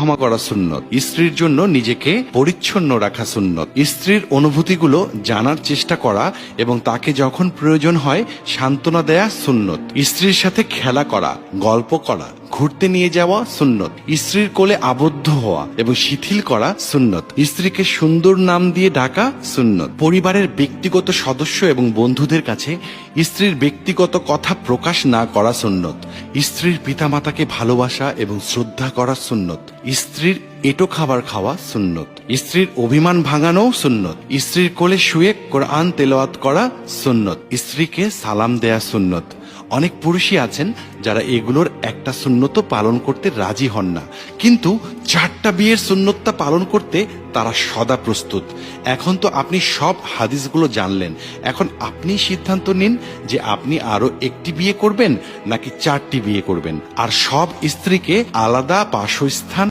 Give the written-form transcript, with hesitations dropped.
ক্ষমা করা সুন্নত। স্ত্রীর জন্য নিজেকে পরিচ্ছন্ন রাখা সুন্নত। স্ত্রীর অনুভূতিগুলো জানার চেষ্টা করা এবং তাকে যখন প্রয়োজন হয় সান্ত্বনা দেয়া সুন্নত। স্ত্রীর সাথে খেলা করা, গল্প করা, ঘুরতে নিয়ে যাওয়া সুন্নত। স্ত্রীর কোলে আবদ্ধ হওয়া এবং শিথিল করা সুন্নত। স্ত্রীকে সুন্দর নাম দিয়ে ডাকা সুন্নত। পরিবারের ব্যক্তিগত সদস্য এবং বন্ধুদের কাছে স্ত্রীর ব্যক্তিগত কথা প্রকাশ না করা সুন্নত। স্ত্রীর পিতামাতাকে ভালোবাসা এবং শ্রদ্ধা করা সুন্নত। স্ত্রীর এঁটো খাবার খাওয়া সুন্নত। স্ত্রীর অভিমান ভাঙানো সুন্নত। স্ত্রীর কোলে শুয়ে কোরআন তেলাওয়াত করা সুন্নত। স্ত্রীকে সালাম দেয়া সুন্নত। অনেক পুরুষই আছেন যারা এগুলোর একটা সুন্নত পালন করতে রাজি হন না, কিন্তু 4টা বিয়ের সুন্নতটা পালন করতে তারা সদা প্রস্তুত। এখন তো আপনি সব হাদিসগুলো জানলেন, এখন আপনি সিদ্ধান্ত নিন যে আপনি আরো একটি বিয়ে করবেন নাকি 4টি বিয়ে করবেন, আর সব স্ত্রীকে আলাদা বাসস্থান